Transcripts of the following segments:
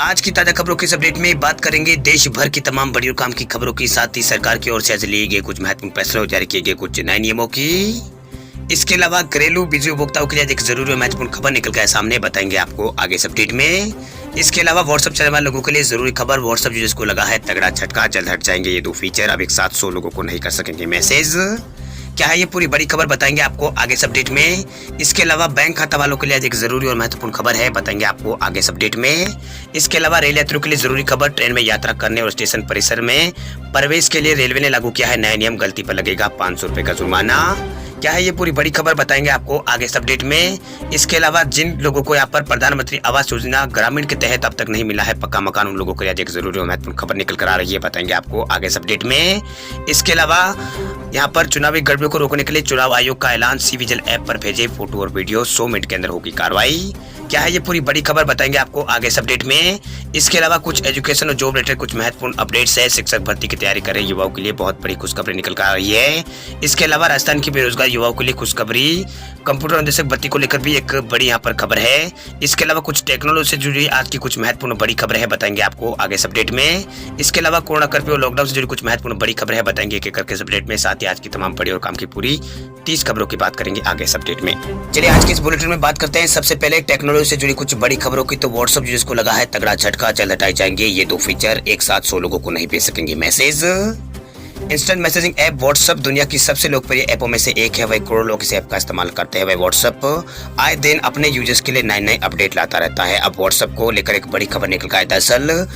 आज की ताजा खबरों के इस अपडेट में बात करेंगे देश भर की तमाम बड़ी और काम की खबरों की, साथ ही सरकार की ओर से आज लिए गए कुछ महत्वपूर्ण फैसलों और जारी किए गए कुछ नए नियमों की। इसके अलावा घरेलू बिजली उपभोक्ताओं के लिए एक जरूरी और महत्वपूर्ण खबर निकल कर सामने, बताएंगे आपको आगे इस अपडेट में। इसके अलावा व्हाट्सएप चलाने वाले लोगों के लिए जरूरी खबर, व्हाट्सएप यूजर्स को लगा है तगड़ा झटका, जल्द हट जाएंगे ये 2 फीचर, अब एक साथ 100 लोगों को नहीं कर सकेंगे मैसेज। क्या है ये पूरी बड़ी खबर, बताएंगे आपको आगे इस अपडेट में। इसके अलावा बैंक खाता वालों के लिए आज एक जरूरी और महत्वपूर्ण खबर है, बताएंगे आपको आगे इस अपडेट में। इसके अलावा रेल यात्रियों के लिए जरूरी खबर, ट्रेन में यात्रा करने और स्टेशन परिसर में प्रवेश के लिए रेलवे ने लागू किया है नया नियम, गलती पर लगेगा 500 रुपए का जुर्माना। क्या है ये पूरी बड़ी खबर, बताएंगे आपको आगे इस अपडेट में। इसके अलावा जिन लोगों को यहाँ पर प्रधानमंत्री आवास योजना ग्रामीण के तहत अब तक नहीं मिला है पक्का मकान, उन लोगों को आज एक जरूरी और महत्वपूर्ण खबर निकल कर आ रही है, बताएंगे आपको आगे इस अपडेट में। इसके अलावा यहाँ पर चुनावी गड़बड़ियों को रोकने के लिए चुनाव आयोग का ऐलान, सी विजिल ऐप पर भेजे फोटो और वीडियो, 100 मिनट के अंदर होगी कार्रवाई। क्या है ये पूरी बड़ी खबर, बताएंगे आपको आगे इस अपडेट में। इसके अलावा कुछ एजुकेशन और जॉब रिलेटेड कुछ महत्वपूर्ण अपडेट्स है, शिक्षक भर्ती की तैयारी कर रहे युवाओं के लिए बहुत बड़ी खुशखबरी निकल कर आ रही है। इसके अलावा राजस्थान की बेरोजगार युवाओं के लिए खुशखबरी, कंप्यूटर अनुदेशक भर्ती को लेकर भी एक बड़ी यहाँ पर खबर है। इसके अलावा कुछ टेक्नोलॉजी से जुड़ी आज की कुछ महत्वपूर्ण बड़ी खबर है, बताएंगे आपको आगे इस अपडेट में। इसके अलावा कोरोना कर्फ्यू और लॉकडाउन से जुड़ी कुछ महत्वपूर्ण बड़ी खबर है, बताएंगे एक एक करके इस अपडेट में। साथ ही आज की तमाम बड़ी और काम की पूरी 30 खबरों की बात करेंगे आगे इस अपडेट में। चलिए आज के इस बुलेटिन में बात करते हैं सबसे पहले टेक्नोलॉजी से जुड़ी कुछ बड़ी खबरों की। तो व्हाट्सएप यूजर्स को लगा है तगड़ा झटका, जल्द हटाए जाएंगे ये 2 फीचर, एक साथ 100 लोगों को नहीं भेज सकेंगे message. Instant messaging app WhatsApp दुनिया की सबसे लोकप्रिय ऐपों में से एक है, वही करोड़ों लोग इस ऐप का इस्तेमाल करते हैं। वही व्हाट्सएप आए दिन अपने यूजर्स के लिए नए अपडेट लाता रहता है। अब व्हाट्सएप को लेकर एक बड़ी खबर निकल कर है। दरअसल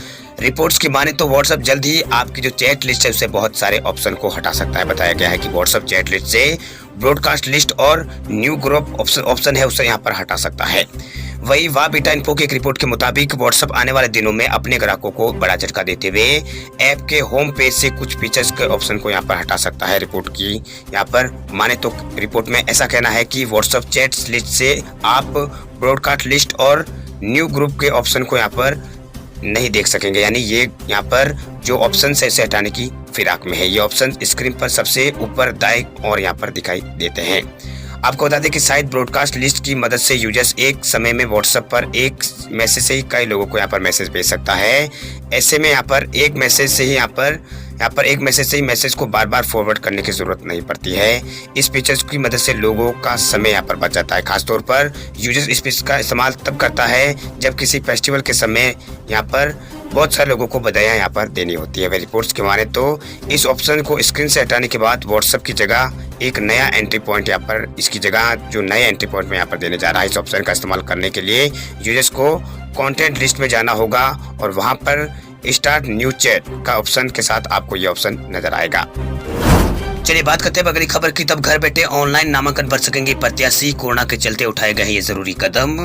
रिपोर्ट्स की माने तो व्हाट्सएप जल्द ही आपकी जो चैट लिस्ट है उससे बहुत सारे ऑप्शन को हटा सकता है। बताया गया है कि व्हाट्सएप चैट लिस्ट से ब्रॉडकास्ट लिस्ट और न्यू ग्रुप ऑप्शन है उसे यहाँ पर हटा सकता है। वही वाह बेटा इन्फो की एक रिपोर्ट के मुताबिक व्हाट्सएप आने वाले दिनों में अपने ग्राहकों को बड़ा झटका देते हुए ऐप के होम पेज से कुछ फीचर्स के ऑप्शन को यहाँ पर हटा सकता है। रिपोर्ट की यहाँ पर माने तो रिपोर्ट में ऐसा कहना है कि व्हाट्सएप चैट लिस्ट से आप ब्रॉडकास्ट लिस्ट और न्यू ग्रुप के ऑप्शन को यहाँ पर नहीं देख सकेंगे, यानी ये यहाँ पर जो ऑप्शन है इसे हटाने की फिराक में है। ये ऑप्शन स्क्रीन पर सबसे ऊपर दाएं और यहाँ पर दिखाई देते हैं। आपको बता दें कि शायद ब्रॉडकास्ट लिस्ट की मदद से यूजर्स एक समय में व्हाट्सएप पर एक मैसेज से ही कई लोगों को यहाँ पर मैसेज भेज सकता है। ऐसे में यहाँ पर एक मैसेज से ही एक मैसेज से ही मैसेज को बार बार फॉरवर्ड करने की जरूरत नहीं पड़ती है। इस फीचर्स की मदद से लोगों का समय यहाँ पर बच जाता है। खासतौर पर यूजर्स इस फीचर का इस्तेमाल तब करता है जब किसी फेस्टिवल के समय यहाँ पर बहुत सारे लोगों को बधाइयाँ यहाँ पर देनी होती है। वे रिपोर्ट्स के माने तो इस ऑप्शन को स्क्रीन से हटाने के बाद व्हाट्सएप की जगह एक नया एंट्री पॉइंट यहाँ पर इसकी जगह जो नया एंट्री पॉइंट में यहाँ पर देने जा रहा है। इस ऑप्शन का इस्तेमाल करने के लिए यूजर्स को कंटेंट लिस्ट में जाना होगा और वहाँ पर स्टार्ट न्यू चैट का ऑप्शन के साथ आपको ये ऑप्शन नजर आएगा। चलिए बात करते हैं अगली खबर की। तब घर बैठे ऑनलाइन नामांकन भर सकेंगे प्रत्याशी, कोरोना के चलते उठाए गए हैं ये जरूरी कदम।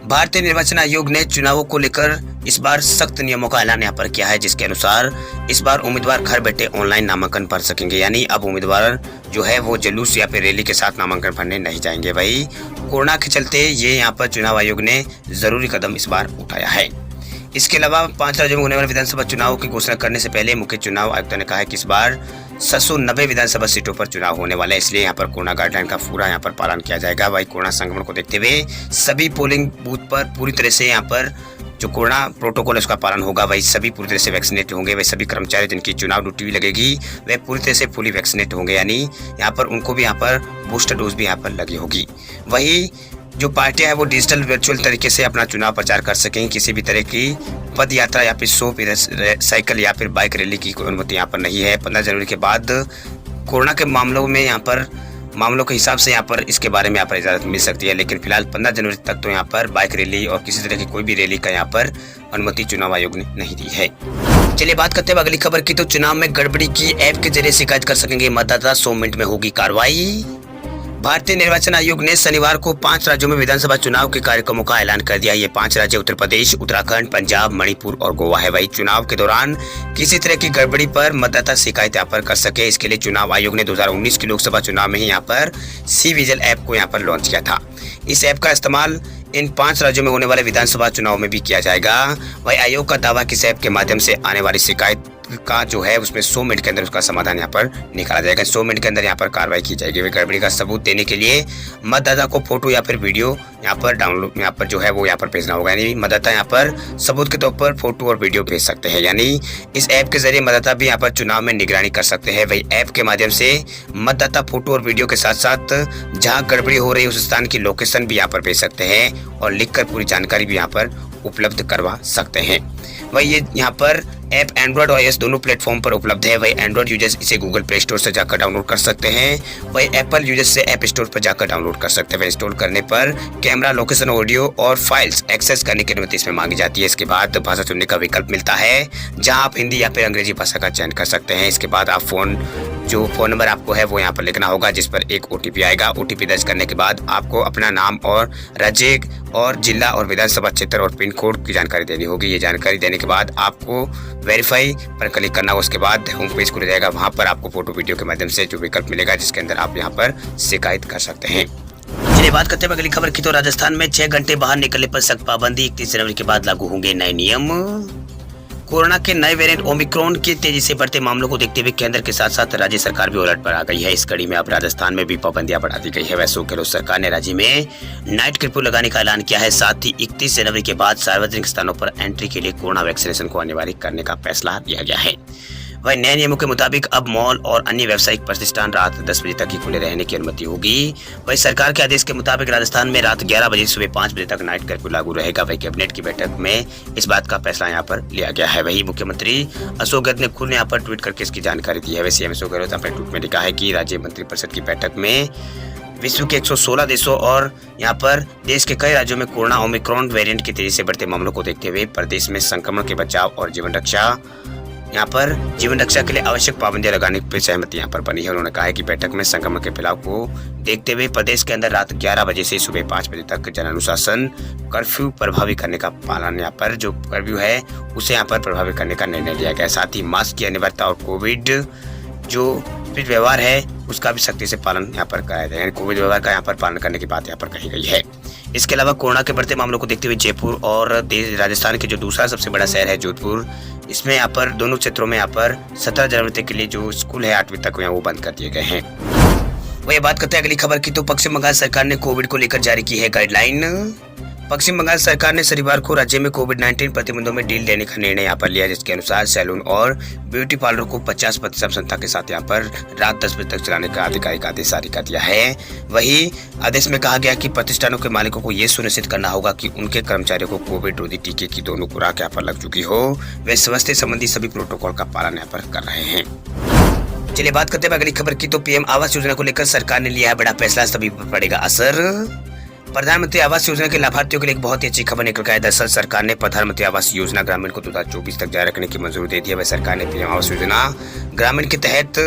भारतीय निर्वाचन आयोग ने चुनावों को लेकर इस बार सख्त नियमों का ऐलान यहाँ पर किया है, जिसके अनुसार इस बार उम्मीदवार घर बैठे ऑनलाइन नामांकन भर सकेंगे, यानी अब उम्मीदवार जो है वो जुलूस या फिर रैली के साथ नामांकन भरने नहीं जाएंगे। वही कोरोना के चलते ये यहाँ पर चुनाव आयोग ने जरूरी कदम इस बार उठाया है। इसके अलावा 5 राज्यों में होने वाले विधानसभा चुनाव की घोषणा करने से पहले मुख्य चुनाव आयुक्त ने कहा है कि इस बार 790 विधानसभा सीटों पर चुनाव होने वाला है, इसलिए यहाँ पर कोरोना गाइडलाइन का पूरा यहाँ पर पालन किया जाएगा। वही कोरोना संक्रमण को देखते हुए सभी पोलिंग बूथ पर पूरी तरह से यहाँ पर जो कोरोना प्रोटोकॉल है उसका पालन होगा। वही सभी पूरी तरह से वैक्सीनेट होंगे। वही सभी कर्मचारी जिनकी चुनाव ड्यूटी भी लगेगी वे पूरी तरह से फुली वैक्सीनेट होंगे, यानी यहाँ पर उनको भी यहाँ पर बूस्टर डोज भी यहाँ पर लगी होगी। वही जो पार्टियां हैं वो डिजिटल वर्चुअल तरीके से अपना चुनाव प्रचार कर सकेंगे। किसी भी तरह की पद यात्रा या फिर शो साइकिल या फिर बाइक रैली की कोई अनुमति यहाँ पर नहीं है। 15 जनवरी के बाद कोरोना के मामलों के हिसाब से यहाँ पर इसके बारे में यहाँ पर इजाजत मिल सकती है, लेकिन फिलहाल 15 जनवरी तक तो यहाँ पर बाइक रैली और किसी तरह की कोई भी रैली का यहाँ पर अनुमति चुनाव आयोग ने नहीं दी है। चलिए बात करते हैं अगली खबर की। तो चुनाव में गड़बड़ी की ऐप के जरिए शिकायत कर सकेंगे मतदाता, 100 मिनट में होगी कार्रवाई। भारतीय निर्वाचन आयोग ने शनिवार को 5 राज्यों में विधानसभा चुनाव के कार्यक्रमों का ऐलान कर दिया। ये 5 राज्य उत्तर प्रदेश, उत्तराखंड, पंजाब, मणिपुर और गोवा है। वही चुनाव के दौरान किसी तरह की गड़बड़ी पर मतदाता शिकायत यहाँ पर कर सके, इसके लिए चुनाव आयोग ने 2019 के लोकसभा चुनाव में ही यहाँ पर सी विजिल ऐप को यहाँ पर लॉन्च किया था। इस ऐप का इस्तेमाल इन 5 राज्यों में होने वाले विधानसभा चुनाव में भी किया जाएगा। वही आयोग का दावा कि इस ऐप के माध्यम से आने वाली शिकायत का जो है उसमें 100 मिनट के अंदर उसका समाधान यहाँ पर निकाला जाएगा। 100 मिनट के अंदर यहाँ पर कार्रवाई की जाएगी। गड़बड़ी का सबूत देने के लिए मतदाता को फोटो या फिर वीडियो यहाँ पर डाउनलोड यहाँ पर जो है वो यहाँ पर भेजना होगा। यानी मतदाता यहाँ पर सबूत के तौर पर फोटो और वीडियो भेज सकते हैं। यानी इस ऐप के जरिए मतदाता भी यहाँ पर चुनाव में निगरानी कर सकते हैं। वही ऐप के माध्यम से मतदाता फोटो और वीडियो के साथ साथ जहाँ गड़बड़ी हो रही है उस स्थान की लोकेशन भी यहाँ पर भेज सकते हैं और लिखकर पूरी जानकारी भी यहाँ पर उपलब्ध करवा सकते हैं। वही ये यहाँ पर ऐप एंड्रॉयड और iOS दोनों प्लेटफॉर्म पर उपलब्ध है। वही एंड्रॉयड यूजर्स इसे गूगल प्ले स्टोर से जाकर डाउनलोड कर सकते हैं। वही एप्पल यूजर्स से ऐप स्टोर पर जाकर डाउनलोड कर सकते हैं। इंस्टॉल करने पर कैमरा, लोकेशन, ऑडियो और फाइल्स एक्सेस करने की अनुमति इसमें मांगी जाती है। इसके बाद भाषा चुनने का विकल्प मिलता है जहाँ आप हिंदी या फिर अंग्रेजी भाषा का चयन कर सकते हैं। इसके बाद आप फोन नंबर आपको है वो यहाँ पर लिखना होगा जिस पर एक OTP आएगा। OTP दर्ज करने के बाद आपको अपना नाम और राज्य और जिला और विधानसभा क्षेत्र और पिन कोड की जानकारी देनी होगी। ये जानकारी देने के बाद आपको वेरीफाई पर क्लिक करना होगा। उसके बाद होम पेज खुल जाएगा। वहाँ पर आपको फोटो वीडियो के माध्यम से जो विकल्प मिलेगा जिसके अंदर आप यहाँ पर शिकायत कर सकते हैं। चलिए बात करते हैं अगली खबर की। तो राजस्थान में 6 घंटे बाहर निकलने पर सख्त पाबंदी। 31 जनवरी के बाद लागू होंगे नए नियम। कोरोना के नए वेरिएंट ओमिक्रॉन के तेजी से बढ़ते मामलों को देखते हुए केंद्र के साथ साथ राज्य सरकार भी अलर्ट पर आ गई है। इस कड़ी में अब राजस्थान में भी पाबंदियां बढ़ा दी गई है। वैसे गहलोत सरकार ने राज्य में नाइट कर्फ्यू लगाने का ऐलान किया है। साथ ही 31 जनवरी के बाद सार्वजनिक स्थानों पर एंट्री के लिए कोरोना वैक्सीनेशन को अनिवार्य करने का फैसला लिया गया है। वही नए नियमों के मुताबिक अब मॉल और अन्य व्यावसायिक प्रतिष्ठान रात 10 बजे तक ही खुले रहने की अनुमति होगी। वही सरकार के आदेश के मुताबिक राजस्थान में रात 11 बजे सुबह 5 बजे तक नाइट कर्फ्यू लागू रहेगा। वही कैबिनेट की बैठक में इस बात का फैसला यहाँ पर लिया गया है। वही मुख्यमंत्री अशोक गहलोत ने खुद यहाँ पर ट्वीट करके इसकी जानकारी दी है। वैसे अशोक गहलोत अपने ट्वीट में लिखा है कि राज्य मंत्रिपरिषद की बैठक में विश्व के 116 देशों और यहाँ पर देश के कई राज्यों में कोरोना ओमिक्रॉन वेरिएंट की तेजी से बढ़ते मामलों को देखते हुए प्रदेश में संक्रमण के बचाव और जीवन रक्षा के लिए आवश्यक पाबंदियां लगाने पर सहमति यहाँ पर बनी है। उन्होंने कहा है कि बैठक में संक्रमण के फैलाव को देखते हुए प्रदेश के अंदर रात 11 बजे से सुबह 5 बजे तक जन अनुशासन कर्फ्यू प्रभावी करने का पालन यहाँ पर जो कर्फ्यू है उसे यहाँ पर प्रभावी करने का निर्णय लिया गया। साथ ही मास्क की अनिवार्यता और कोविड जो व्यवहार है उसका भी सख्ती से पालन यहाँ पर कराया जाए। कोविड व्यवहार का यहाँ पर पालन करने की बात यहाँ पर कही गई है। इसके अलावा कोरोना के बढ़ते मामलों को देखते हुए जयपुर और राजस्थान के जो दूसरा सबसे बड़ा शहर है जोधपुर, इसमें यहाँ पर दोनों क्षेत्रों में यहाँ पर 17 जनवरी तक के लिए जो स्कूल है 8वीं तक वो बंद कर दिए गए हैं। वही बात करते हैं अगली खबर की। तो पश्चिम बंगाल सरकार ने कोविड को लेकर जारी की है गाइडलाइन। पश्चिम बंगाल सरकार ने शनिवार को राज्य में कोविड-19 प्रतिबंधों में ढील देने का निर्णय यहाँ पर लिया, जिसके अनुसार सैलून और ब्यूटी पार्लर को 50% क्षमता के साथ यहाँ पर रात 10 बजे तक चलाने का आधिकारिक आदेश जारी कर दिया है। वही आदेश में कहा गया कि प्रतिष्ठानों के मालिकों को ये सुनिश्चित करना होगा कि उनके कर्मचारियों को कोविड रोधी टीके की दोनों खुराक यहाँ पर लग चुकी हो। वे स्वास्थ्य संबंधी सभी प्रोटोकॉल का पालन यहाँ पर कर रहे हैं। चलिए बात करते हैं अगली खबर की। तो PM आवास योजना को लेकर सरकार ने लिया है बड़ा फैसला, सभी पर पड़ेगा असर। प्रधानमंत्री आवास योजना के लाभार्थियों के लिए एक बहुत ही अच्छी खबर निकल कर है। दरअसल सरकार ने प्रधानमंत्री आवास योजना ग्रामीण को 2024 तक जारी रखने की मंजूरी दे दी है। वह सरकार ने PM आवास योजना ग्रामीण के तहत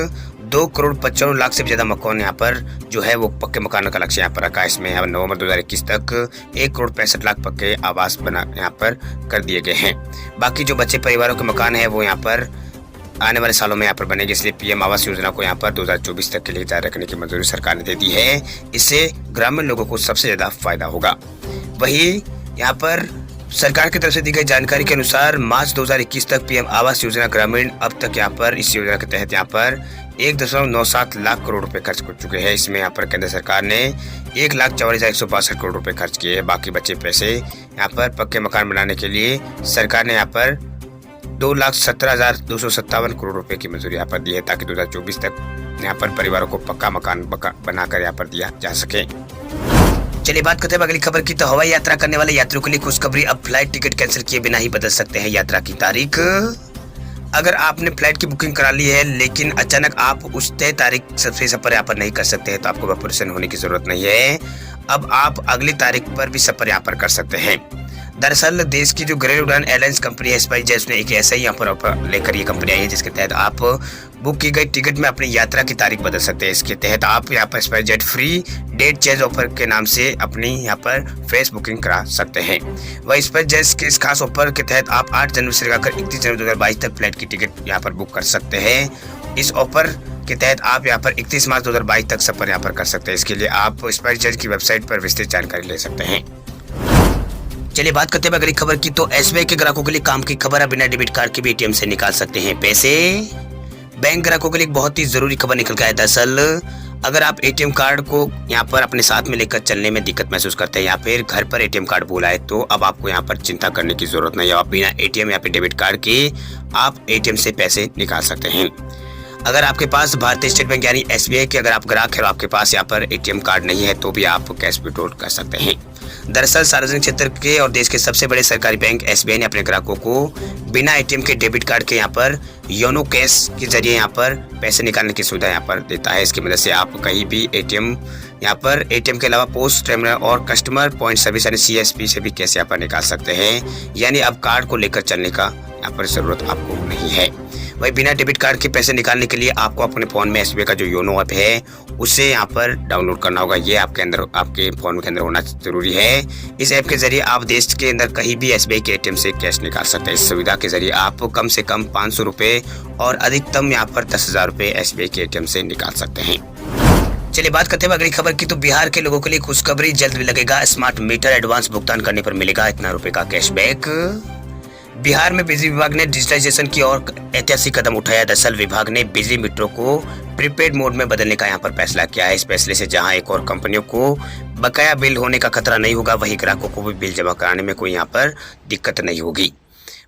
2,95,00,000 से भी ज्यादा मकान यहाँ पर जो है वो पक्के मकानों का लक्ष्य यहाँ पर रखा है। इसमें नवंबर 2021 तक 1,65,00,000 पक्के आवास बना यहाँ पर कर दिए गए हैं। बाकी जो बच्चे परिवारों के मकान है वो यहाँ पर आने वाले सालों में यहाँ पर बनेगी। इसलिए PM आवास योजना को यहाँ पर 2024 तक के लिए जारी रखने की मंजूरी सरकार ने दे दी है। इससे ग्रामीण लोगों को सबसे ज्यादा फायदा होगा। वही यहाँ पर सरकार की तरफ से दी गई जानकारी के अनुसार मार्च 2021 तक PM आवास योजना ग्रामीण अब तक यहाँ पर इस योजना के तहत यहाँ पर 1.97 लाख करोड़ रुपए खर्च कर चुके हैं। इसमें यहाँ पर केंद्र सरकार ने 1,44,162 करोड़ रुपए खर्च किए हैं। बाकी बचे पैसे यहाँ पर पक्के मकान बनाने के लिए सरकार ने यहाँ पर 2,17,257 करोड़ रुपए की मंजूरी यहाँ पर दी है, ताकि 2024 तक यहाँ पर परिवारों को पक्का मकान बनाकर यहाँ पर दिया जा सके। चलिए बात करते हैं अगली खबर की। तो हवाई यात्रा करने वाले यात्रियों के लिए खुशखबरी, अब फ्लाइट टिकट कैंसिल किए बिना ही बदल सकते हैं यात्रा की तारीख। अगर आपने फ्लाइट की बुकिंग करा ली है लेकिन अचानक आप उस तय तारीख से सफर यहाँ पर नहीं कर सकते हैं तो आपको परेशान होने की जरूरत नहीं है। अब आप अगली तारीख पर भी सफर यहाँ पर कर सकते हैं। दरअसल देश की जो घरेलू उड़ान एयरलाइंस कंपनी है स्पाइसजेट ने एक ऐसा ही यहाँ पर ऑफर लेकर ये कंपनी आई है, जिसके तहत आप बुक की गई टिकट में अपनी यात्रा की तारीख बदल सकते हैं। इसके तहत आप यहाँ पर SpiceJet free date change offer के नाम से अपनी यहाँ पर फ्रेश बुकिंग करा सकते हैं। वह स्पाइसजेट के इस खास ऑफर के तहत आप 8 जनवरी से लगाकर 31 जनवरी 2022 तक फ्लाइट की टिकट यहाँ पर बुक कर सकते हैं। इस ऑफर के तहत आप यहाँ पर 31 मार्च 2022 तक सफर यहाँ पर कर सकते हैं। इसके लिए आप स्पाइसजेट की वेबसाइट पर विस्तृत जानकारी ले सकते हैं। चलिए बात करते हैं अगली खबर की। तो एसबीआई के ग्राहकों के लिए काम की खबर है, बिना डेबिट कार्ड के भी एटीएम से निकाल सकते हैं पैसे। बैंक ग्राहकों के लिए एक बहुत ही जरूरी खबर निकल कर है। दरअसल अगर आप एटीएम कार्ड को यहाँ पर अपने साथ में लेकर चलने में दिक्कत महसूस करते हैं या फिर घर पर एटीएम कार्ड भूला है, तो अब आपको यहाँ पर चिंता करने की जरूरत नहीं है। आप बिना एटीएम या फिर डेबिट कार्ड के आप एटीएम से पैसे निकाल सकते हैं। अगर आपके पास भारतीय स्टेट बैंक यानी एसबीआई के अगर आप ग्राहक हैं और आपके पास यहाँ पर एटीएम कार्ड नहीं है, तो भी आप कैश विड्रॉल कर सकते हैं। दरअसल सार्वजनिक क्षेत्र के और देश के सबसे बड़े सरकारी बैंक एसबीआई ने अपने ग्राहकों को बिना एटीएम के डेबिट कार्ड के यहाँ पर योनो कैश के जरिए यहाँ पर पैसे निकालने की सुविधा यहाँ पर देता है। इसकी मदद से आप कहीं भी एटीएम यहाँ पर एटीएम के अलावा पोस्ट टर्मिनल और कस्टमर पॉइंट सर्विस यानी सीएसपी से भी कैसे यहाँ पर निकाल सकते हैं। यानी अब कार्ड को लेकर चलने का यहाँ पर जरूरत आपको नहीं है। वही बिना डेबिट कार्ड के पैसे निकालने के लिए आपको अपने फोन में एसबीआई का जो योनो ऐप है उसे यहाँ पर डाउनलोड करना होगा। ये आपके फोन के अंदर होना जरूरी है। इस ऐप के जरिए आप देश के अंदर कहीं भी एसबीआई के एटीएम से कैश निकाल सकते हैं। इस सुविधा के जरिए आप कम से कम 500 रुपए और अधिकतम यहाँ पर 10,000 रुपए एसबीआई के एटीएम से निकाल सकते हैं। चलिए बात करते हैं अगली खबर की। तो बिहार के लोगों के लिए खुशखबरी, जल्द भी लगेगा स्मार्ट मीटर, एडवांस भुगतान करने पर मिलेगा इतना रुपए का कैशबैक। बिहार में बिजली विभाग ने डिजिटाइजेशन की ओर ऐतिहासिक कदम उठाया। दरअसल विभाग ने बिजली मीटरों को प्रीपेड मोड में बदलने का यहाँ पर फैसला किया है। इस फैसले से जहां एक और कंपनियों को बकाया बिल होने का खतरा नहीं होगा, वहीं ग्राहकों को भी बिल जमा कराने में कोई यहाँ पर दिक्कत नहीं होगी।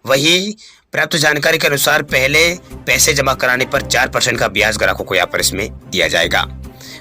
वहीं प्राप्त जानकारी के अनुसार पहले पैसे जमा कराने पर 4% का ब्याज ग्राहकों को यहाँ पर इसमें दिया जाएगा।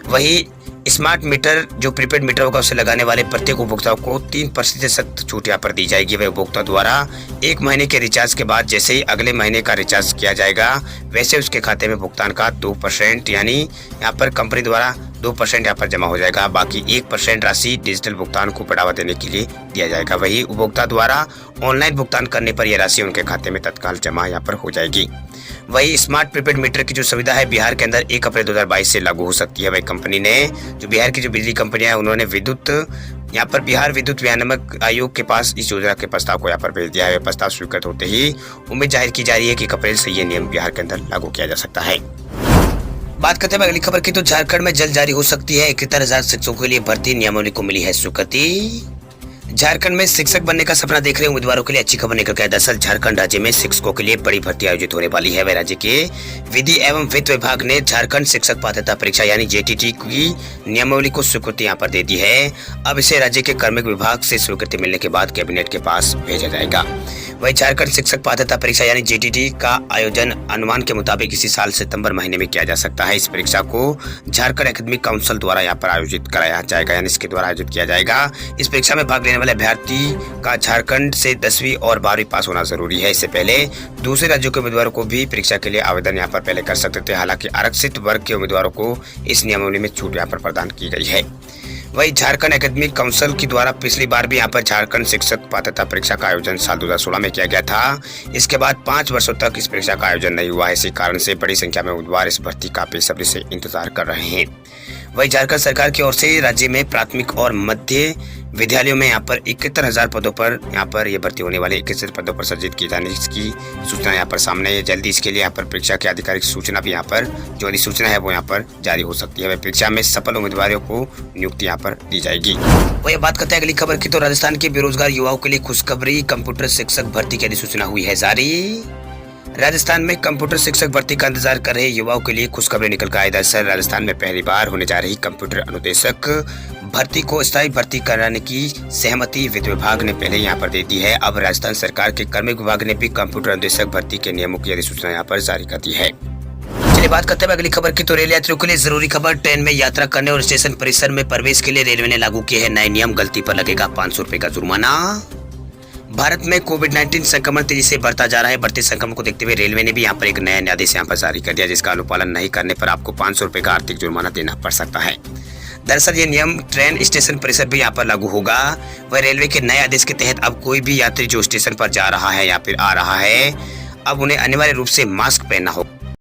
वहीं स्मार्ट मीटर जो प्रीपेड मीटर होगा उसे लगाने वाले प्रत्येक उपभोक्ता को 3% छूट यहाँ पर दी जाएगी। वह उपभोक्ता द्वारा 1 महीने के रिचार्ज के बाद जैसे ही अगले महीने का रिचार्ज किया जाएगा, वैसे उसके खाते में भुगतान का 2% यानी यहाँ पर कंपनी द्वारा 2% यहाँ पर जमा हो जाएगा। बाकी 1% राशि डिजिटल भुगतान को बढ़ावा देने के लिए दिया जाएगा। वही उपभोक्ता द्वारा ऑनलाइन भुगतान करने पर यह राशि उनके खाते में तत्काल जमा यहाँ पर हो जाएगी। वही स्मार्ट प्रीपेड मीटर की जो सुविधा है बिहार के अंदर 1 अप्रैल 2022 से लागू हो सकती है। वही कंपनी ने जो बिहार की जो बिजली कंपनियां हैं उन्होंने यहाँ पर बिहार विद्युत विनियामक आयोग के पास इस योजना के प्रस्ताव को यहाँ पर भेज दिया है। प्रस्ताव स्वीकृत होते ही उम्मीद जाहिर की जा रही है कि 1 अप्रैल से ये नियम बिहार के अंदर लागू किया जा सकता है। बात करते हैं अगली खबर की। तो झारखंड में जल्द जारी हो सकती है 71,000 शिक्षकों के लिए भर्ती, नियमावली को मिली है स्वीकृति। झारखंड में शिक्षक बनने का सपना देख रहे उम्मीदवारों के लिए अच्छी खबर निकल के है। दरअसल झारखंड राज्य में शिक्षकों के लिए बड़ी भर्ती आयोजित होने वाली है। वह राज्य के विधि एवं वित्त विभाग ने झारखंड शिक्षक पात्रता परीक्षा यानी जेटीटी की नियमावली को स्वीकृति यहाँ पर दे दी है। अब इसे राज्य के कार्मिक विभाग से स्वीकृति मिलने के बाद कैबिनेट के पास भेजा जाएगा। वही झारखंड शिक्षक पात्रता परीक्षा यानी जेटीटी का आयोजन अनुमान के मुताबिक इसी साल सितंबर महीने में किया जा सकता है। इस परीक्षा को झारखंड एकेडमिक काउंसिल द्वारा यहाँ पर आयोजित कराया जाएगा, यानी इसके द्वारा आयोजित किया जाएगा। इस परीक्षा में भाग लेने वाले अभ्यर्थी का झारखंड से 10वीं और 12वीं पास होना जरूरी है। इससे पहले दूसरे राज्यों के उम्मीदवारों को भी परीक्षा के लिए आवेदन यहाँ पर पहले कर सकते थे। हालांकि आरक्षित वर्ग के उम्मीदवारों को इस नियमावली में छूट यहाँ पर प्रदान की गई है। वही झारखंड एकेडमिक काउंसिल की द्वारा पिछली बार भी यहाँ पर झारखंड शिक्षक पात्रता परीक्षा का आयोजन साल 2016 में किया गया था। इसके बाद 5 वर्षों तक इस परीक्षा का आयोजन नहीं हुआ है। इसी कारण से बड़ी संख्या में उम्मीदवार इस भर्ती का बेसब्री से इंतजार कर रहे हैं। वही झारखंड सरकार की ओर से राज्य में प्राथमिक और मध्य विद्यालयों में यहाँ पर 71,000 पदों पर यहाँ पर ये भर्ती होने वाले 21 पदों पर सृजित किए जाने की सूचना यहाँ पर सामने है। जल्दी इसके लिए यहाँ पर परीक्षा की आधिकारिक सूचना भी यहाँ पर जो अधिसूचना है वो यहाँ पर जारी हो सकती है। परीक्षा में सफल उम्मीदवारों को नियुक्ति यहाँ पर दी जाएगी। वही बात करते हैं अगली खबर की। तो राजस्थान के बेरोजगार युवाओं के लिए खुशखबरी, कंप्यूटर शिक्षक भर्ती की अधिसूचना हुई है जारी। राजस्थान में कंप्यूटर शिक्षक भर्ती का इंतजार कर रहे युवाओं के लिए खुशखबरी निकल कर आई। दरअसल राजस्थान में पहली बार होने जा रही कंप्यूटर अनुदेशक भर्ती को स्थायी भर्ती कराने की सहमति वित्त विभाग ने पहले यहाँ पर दे दी है। अब राजस्थान सरकार के कार्मिक विभाग ने भी कंप्यूटर अनुदेशक भर्ती के नियमों की अधिसूचना यहाँ पर जारी कर दी है। चलिए बात करते हैं अगली खबर की। तो रेल यात्रियों के लिए जरूरी खबर, ट्रेन में यात्रा करने और स्टेशन परिसर में प्रवेश के लिए रेलवे ने लागू किए हैं नए नियम। गलती पर लगेगा 500 रुपए का जुर्माना। भारत में कोविड-19 संक्रमण तेजी से बढ़ता जा रहा है। बढ़ते संक्रमण को देखते हुए रेलवे ने भी यहाँ पर एक नया आदेश यहाँ पर जारी कर दिया, जिसका अनुपालन नहीं करने पर आपको 500 रुपए का आर्थिक जुर्माना देना पड़ सकता है। दरअसल ये नियम ट्रेन स्टेशन परिसर भी यहाँ पर लागू होगा। वह रेलवे के नए आदेश के तहत अब कोई भी यात्री जो स्टेशन पर जा रहा है या फिर आ रहा है, अब उन्हें अनिवार्य रूप से मास्क पहनना होगा।